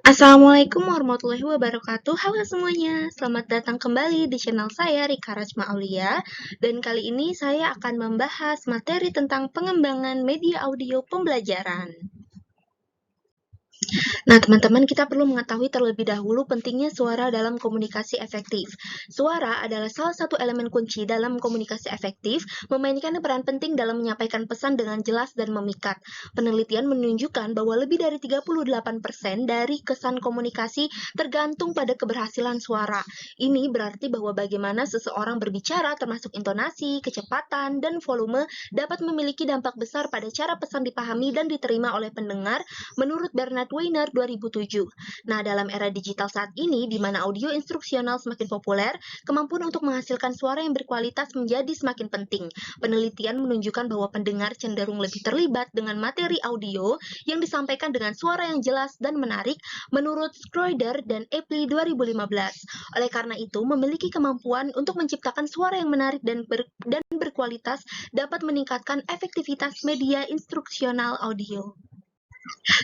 Assalamualaikum warahmatullahi wabarakatuh. Halo semuanya, selamat datang kembali di channel saya Rika Rachma Aulia. Dan kali ini saya akan membahas materi tentang pengembangan media audio pembelajaran. Nah, teman-teman, kita perlu mengetahui terlebih dahulu pentingnya suara dalam komunikasi efektif. Suara adalah salah satu elemen kunci dalam komunikasi efektif, memainkan peran penting dalam menyampaikan pesan dengan jelas dan memikat. Penelitian menunjukkan bahwa lebih dari 38% dari kesan komunikasi tergantung pada keberhasilan suara. Ini berarti bahwa bagaimana seseorang berbicara, termasuk intonasi, kecepatan, dan volume, dapat memiliki dampak besar pada cara pesan dipahami dan diterima oleh pendengar, menurut Bernard Weiner 2007. Nah, dalam era digital saat ini, di mana audio instruksional semakin populer, kemampuan untuk menghasilkan suara yang berkualitas menjadi semakin penting. Penelitian menunjukkan bahwa pendengar cenderung lebih terlibat dengan materi audio yang disampaikan dengan suara yang jelas dan menarik, menurut Schroeder dan Epley 2015. Oleh karena itu, memiliki kemampuan untuk menciptakan suara yang menarik dan berkualitas dapat meningkatkan efektivitas media instruksional audio.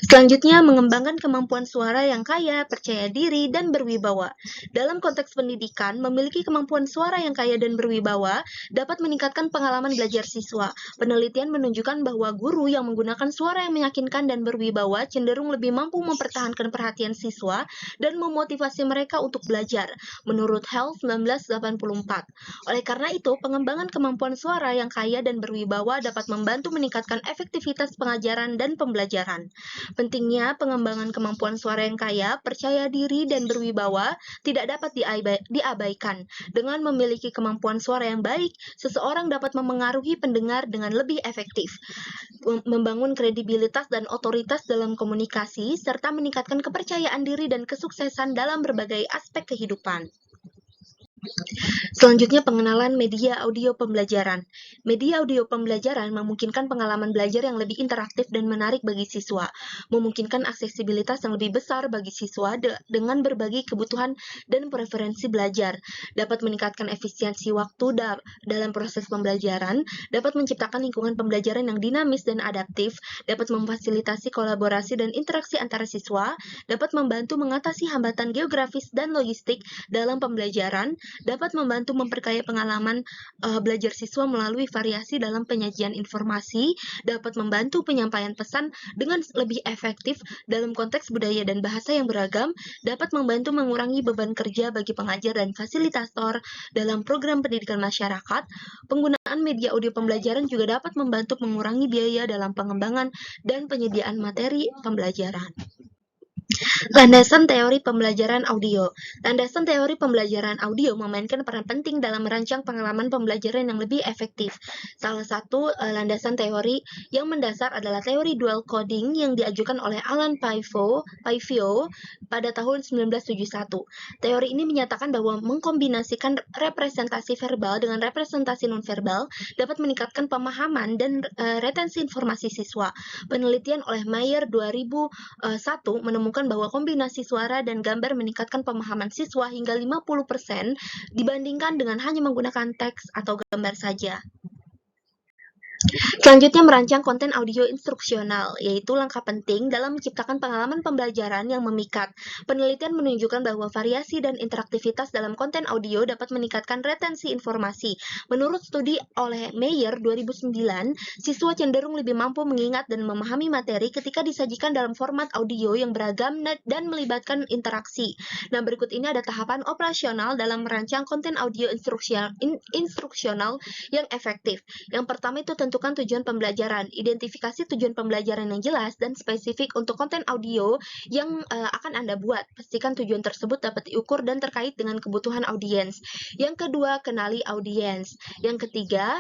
Selanjutnya, mengembangkan kemampuan suara yang kaya, percaya diri, dan berwibawa. Dalam konteks pendidikan, memiliki kemampuan suara yang kaya dan berwibawa dapat meningkatkan pengalaman belajar siswa. Penelitian menunjukkan bahwa guru yang menggunakan suara yang meyakinkan dan berwibawa cenderung lebih mampu mempertahankan perhatian siswa dan memotivasi mereka untuk belajar, menurut Hell 1984. Oleh karena itu, pengembangan kemampuan suara yang kaya dan berwibawa dapat membantu meningkatkan efektivitas pengajaran dan pembelajaran. Pentingnya pengembangan kemampuan suara yang kaya, percaya diri, dan berwibawa tidak dapat diabaikan. Dengan memiliki kemampuan suara yang baik, seseorang dapat memengaruhi pendengar dengan lebih efektif, membangun kredibilitas dan otoritas dalam komunikasi, serta meningkatkan kepercayaan diri dan kesuksesan dalam berbagai aspek kehidupan. Selanjutnya, pengenalan media audio pembelajaran. Media audio pembelajaran memungkinkan pengalaman belajar yang lebih interaktif dan menarik bagi siswa, memungkinkan aksesibilitas yang lebih besar bagi siswa dengan berbagai kebutuhan dan preferensi belajar, dapat meningkatkan efisiensi waktu dalam proses pembelajaran, dapat menciptakan lingkungan pembelajaran yang dinamis dan adaptif, dapat memfasilitasi kolaborasi dan interaksi antara siswa, dapat membantu mengatasi hambatan geografis dan logistik dalam pembelajaran, dapat membantu memperkaya pengalaman belajar siswa melalui variasi dalam penyajian informasi, dapat membantu penyampaian pesan dengan lebih efektif dalam konteks budaya dan bahasa yang beragam, dapat membantu mengurangi beban kerja bagi pengajar dan fasilitator dalam program pendidikan masyarakat. Penggunaan media audio pembelajaran juga dapat membantu mengurangi biaya dalam pengembangan dan penyediaan materi pembelajaran. Landasan teori pembelajaran audio. Landasan teori pembelajaran audio memainkan peran penting dalam merancang pengalaman pembelajaran yang lebih efektif. Salah satu landasan teori yang mendasar adalah teori dual coding yang diajukan oleh Alan Paivio pada tahun 1971. Teori ini menyatakan bahwa mengkombinasikan representasi verbal dengan representasi nonverbal dapat meningkatkan pemahaman dan retensi informasi siswa. Penelitian oleh Mayer 2001 menemukan bahwa kombinasi suara dan gambar meningkatkan pemahaman siswa hingga 50% dibandingkan dengan hanya menggunakan teks atau gambar saja. Selanjutnya, merancang konten audio instruksional, yaitu langkah penting dalam menciptakan pengalaman pembelajaran yang memikat. Penelitian menunjukkan bahwa variasi dan interaktivitas dalam konten audio dapat meningkatkan retensi informasi. Menurut studi oleh Mayer 2009, siswa cenderung lebih mampu mengingat dan memahami materi ketika disajikan dalam format audio yang beragam dan melibatkan interaksi. Nah, berikut ini ada tahapan operasional dalam merancang konten audio instruksional yang efektif. Yang pertama itu tentukan tujuan pembelajaran. Identifikasi tujuan pembelajaran yang jelas dan spesifik untuk konten audio yang akan Anda buat. Pastikan tujuan tersebut dapat diukur dan terkait dengan kebutuhan audiens. Yang kedua, kenali audiens. Yang ketiga,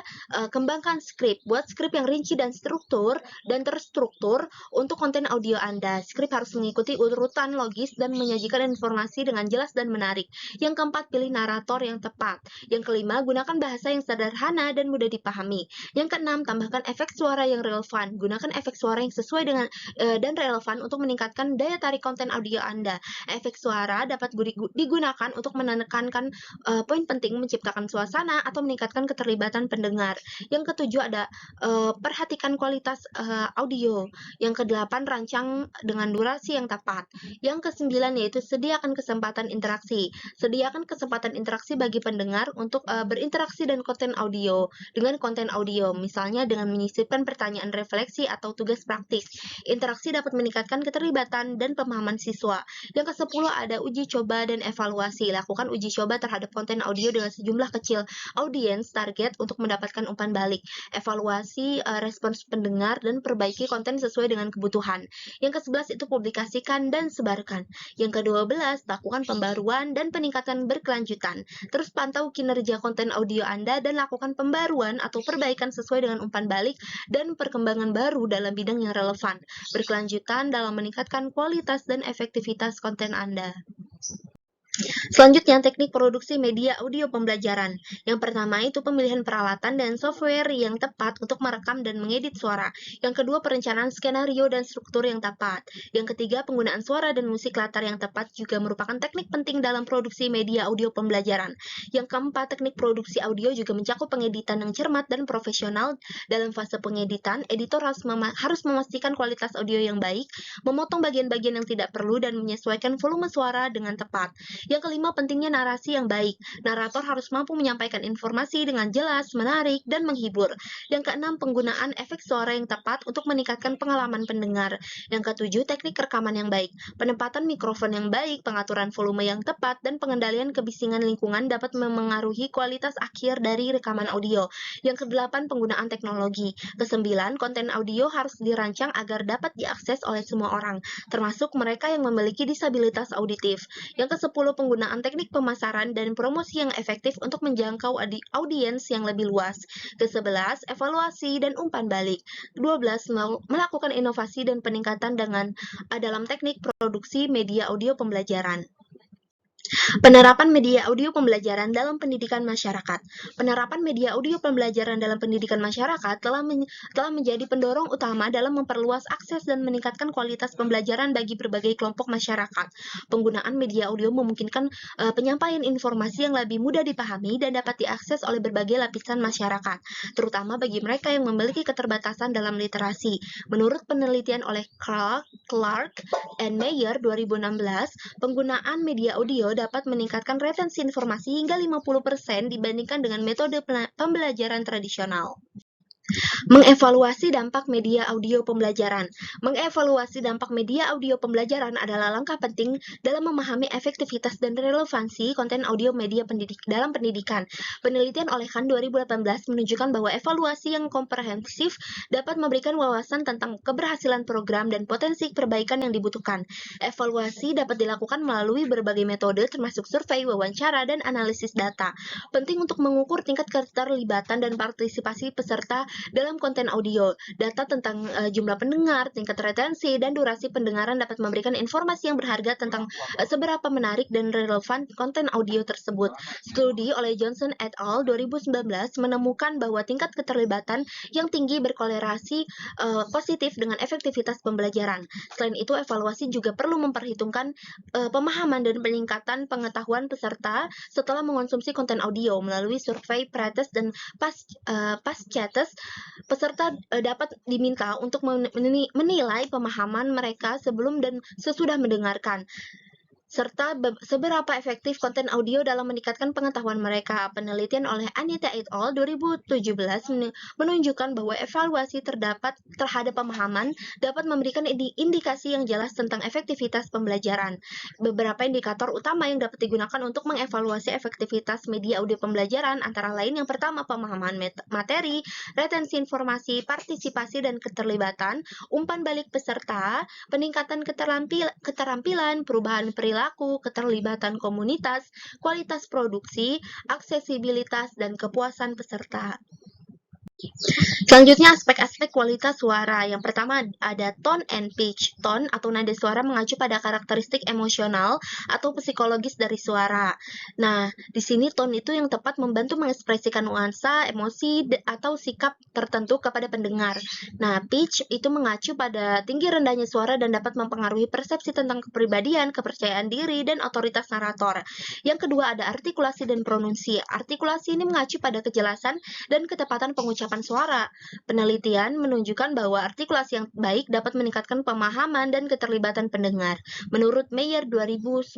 kembangkan skrip. Buat skrip yang rinci dan terstruktur untuk konten audio Anda. Skrip harus mengikuti urutan logis dan menyajikan informasi dengan jelas dan menarik. Yang keempat, pilih narator yang tepat. Yang kelima, gunakan bahasa yang sederhana dan mudah dipahami. Yang keenam, tambahkan Gunakan efek suara yang relevan. Gunakan efek suara yang sesuai dengan dan relevan untuk meningkatkan daya tarik konten audio Anda. Efek suara dapat digunakan untuk menekankan poin penting, menciptakan suasana, atau meningkatkan keterlibatan pendengar. Yang ketujuh ada perhatikan kualitas audio. Yang kedelapan, rancang dengan durasi yang tepat. Yang kesembilan yaitu sediakan kesempatan interaksi. Sediakan kesempatan interaksi bagi pendengar untuk berinteraksi dengan konten audio, misalnya dengan menyisipkan pertanyaan refleksi atau tugas praktis. Interaksi dapat meningkatkan keterlibatan dan pemahaman siswa. Yang ke-10 ada uji coba dan evaluasi. Lakukan uji coba terhadap konten audio dengan sejumlah kecil audiens target untuk mendapatkan umpan balik. Evaluasi respons pendengar dan perbaiki konten sesuai dengan kebutuhan. Yang ke-11 itu publikasikan dan sebarkan. Yang ke-12 lakukan pembaruan dan peningkatan berkelanjutan. Terus pantau kinerja konten audio Anda dan lakukan pembaruan atau perbaikan sesuai dengan umpan balik dan perkembangan baru dalam bidang yang relevan. Berkelanjutan dalam meningkatkan kualitas dan efektivitas konten Anda. Selanjutnya, teknik produksi media audio pembelajaran. Yang pertama itu pemilihan peralatan dan software yang tepat untuk merekam dan mengedit suara. Yang kedua, perencanaan skenario dan struktur yang tepat. Yang ketiga, penggunaan suara dan musik latar yang tepat juga merupakan teknik penting dalam produksi media audio pembelajaran. Yang keempat, teknik produksi audio juga mencakup pengeditan yang cermat dan profesional. Dalam fase pengeditan, editor harus memastikan kualitas audio yang baik, memotong bagian-bagian yang tidak perlu, dan menyesuaikan volume suara dengan tepat. Yang kelima, pentingnya narasi yang baik. Narator harus mampu menyampaikan informasi dengan jelas, menarik, dan menghibur. Yang keenam, penggunaan efek suara yang tepat untuk meningkatkan pengalaman pendengar. Yang ketujuh, teknik rekaman yang baik. Penempatan mikrofon yang baik, pengaturan volume yang tepat, dan pengendalian kebisingan lingkungan dapat memengaruhi kualitas akhir dari rekaman audio. Yang kedelapan, penggunaan teknologi. Kesembilan, konten audio harus dirancang agar dapat diakses oleh semua orang, termasuk mereka yang memiliki disabilitas auditif. Yang ke-10, penggunaan teknik pemasaran dan promosi yang efektif untuk menjangkau audiens yang lebih luas. Ke-11, evaluasi dan umpan balik. 12, melakukan inovasi dan peningkatan dalam teknik produksi media audio pembelajaran. Penerapan media audio pembelajaran dalam pendidikan masyarakat. Penerapan media audio pembelajaran dalam pendidikan masyarakat telah menjadi pendorong utama dalam memperluas akses dan meningkatkan kualitas pembelajaran bagi berbagai kelompok masyarakat. Penggunaan media audio memungkinkan penyampaian informasi yang lebih mudah dipahami dan dapat diakses oleh berbagai lapisan masyarakat, terutama bagi mereka yang memiliki keterbatasan dalam literasi. Menurut penelitian oleh Clark and Mayer 2016, penggunaan media audio dapat meningkatkan retensi informasi hingga 50% dibandingkan dengan metode pembelajaran tradisional. Mengevaluasi dampak media audio pembelajaran. Mengevaluasi dampak media audio pembelajaran adalah langkah penting dalam memahami efektivitas dan relevansi konten audio media dalam pendidikan. Penelitian oleh Khan 2018 menunjukkan bahwa evaluasi yang komprehensif dapat memberikan wawasan tentang keberhasilan program dan potensi perbaikan yang dibutuhkan. Evaluasi dapat dilakukan melalui berbagai metode termasuk survei, wawancara, dan analisis data. Penting untuk mengukur tingkat keterlibatan dan partisipasi peserta dalam konten audio. Data tentang jumlah pendengar, tingkat retensi, dan durasi pendengaran dapat memberikan informasi yang berharga tentang seberapa menarik dan relevan konten audio tersebut. Studi oleh Johnson et al. 2019 menemukan bahwa tingkat keterlibatan yang tinggi berkorelasi positif dengan efektivitas pembelajaran. Selain itu, evaluasi juga perlu memperhitungkan pemahaman dan peningkatan pengetahuan peserta setelah mengonsumsi konten audio. Melalui survei pretest dan pascates, peserta dapat diminta untuk menilai pemahaman mereka sebelum dan sesudah mendengarkan, serta seberapa efektif konten audio dalam meningkatkan pengetahuan mereka. Penelitian oleh Anita et al. 2017 menunjukkan bahwa evaluasi terhadap pemahaman dapat memberikan indikasi yang jelas tentang efektivitas pembelajaran. Beberapa indikator utama yang dapat digunakan untuk mengevaluasi efektivitas media audio pembelajaran antara lain: yang pertama, pemahaman materi, retensi informasi, partisipasi dan keterlibatan, umpan balik peserta, peningkatan keterampilan, perubahan perilaku, keterlibatan komunitas, kualitas produksi, aksesibilitas, dan kepuasan peserta. Selanjutnya aspek-aspek kualitas suara. Yang pertama ada tone and pitch. Tone atau nada suara mengacu pada karakteristik emosional atau psikologis dari suara. Nah, di sini tone itu yang tepat membantu mengekspresikan nuansa, emosi, atau sikap tertentu kepada pendengar. Nah, pitch itu mengacu pada tinggi rendahnya suara dan dapat mempengaruhi persepsi tentang kepribadian, kepercayaan diri, dan otoritas narator. Yang kedua ada artikulasi dan pronunsi. Artikulasi ini mengacu pada kejelasan dan ketepatan pengucapan suara. Penelitian menunjukkan bahwa artikulasi yang baik dapat meningkatkan pemahaman dan keterlibatan pendengar. Menurut Mayer 2019,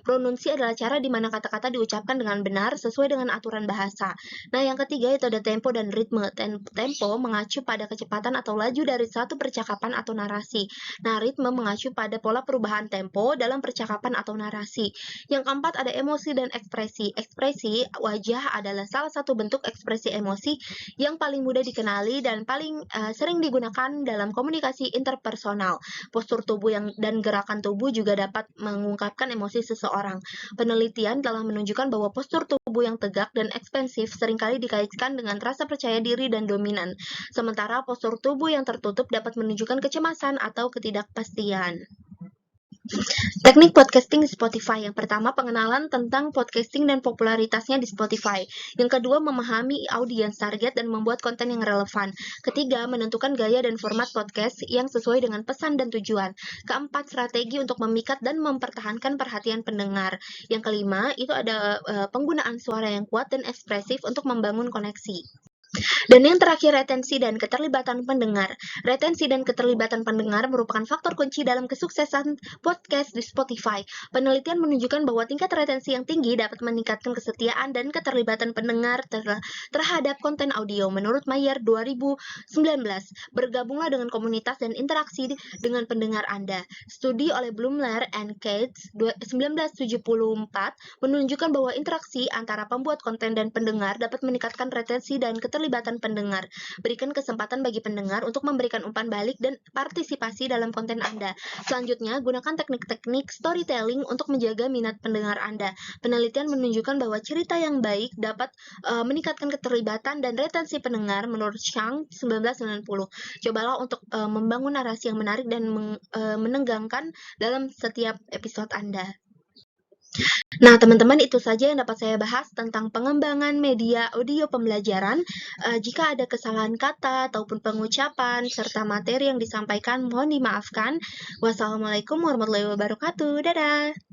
pronunsi adalah cara di mana kata-kata diucapkan dengan benar sesuai dengan aturan bahasa. Nah, yang ketiga itu ada tempo dan ritme. Tempo mengacu pada kecepatan atau laju dari satu percakapan atau narasi. Nah, ritme mengacu pada pola perubahan tempo dalam percakapan atau narasi. Yang keempat ada emosi dan ekspresi. Ekspresi wajah adalah salah satu bentuk ekspresi emosi yang paling mudah dikenali dan paling sering digunakan dalam komunikasi interpersonal. Postur tubuh dan gerakan tubuh juga dapat mengungkapkan emosi seseorang. Penelitian telah menunjukkan bahwa postur tubuh yang tegak dan ekspansif seringkali dikaitkan dengan rasa percaya diri dan dominan, sementara postur tubuh yang tertutup dapat menunjukkan kecemasan atau ketidakpastian. Teknik podcasting di Spotify. Yang pertama, pengenalan tentang podcasting dan popularitasnya di Spotify. Yang kedua, memahami audiens target dan membuat konten yang relevan. Ketiga, menentukan gaya dan format podcast yang sesuai dengan pesan dan tujuan. Keempat, strategi untuk memikat dan mempertahankan perhatian pendengar. Yang kelima, itu ada penggunaan suara yang kuat dan ekspresif untuk membangun koneksi. Dan yang terakhir, retensi dan keterlibatan pendengar. Retensi dan keterlibatan pendengar merupakan faktor kunci dalam kesuksesan podcast di Spotify. Penelitian menunjukkan bahwa tingkat retensi yang tinggi dapat meningkatkan kesetiaan dan keterlibatan pendengar terhadap konten audio. Menurut Mayer 2019, bergabunglah dengan komunitas dan interaksi dengan pendengar Anda. Studi oleh Blumler and Cates 1974 menunjukkan bahwa interaksi antara pembuat konten dan pendengar dapat meningkatkan retensi dan keterlibatan pendengar. Berikan kesempatan bagi pendengar untuk memberikan umpan balik dan partisipasi dalam konten Anda. Selanjutnya, gunakan teknik-teknik storytelling untuk menjaga minat pendengar Anda. Penelitian menunjukkan bahwa cerita yang baik dapat meningkatkan keterlibatan dan retensi pendengar menurut Chang 1990. Cobalah untuk membangun narasi yang menarik dan menegangkan dalam setiap episode Anda. Nah, teman-teman, itu saja yang dapat saya bahas tentang pengembangan media audio pembelajaran. Jika ada kesalahan kata ataupun pengucapan serta materi yang disampaikan, mohon dimaafkan. Wassalamualaikum warahmatullahi wabarakatuh. Dadah!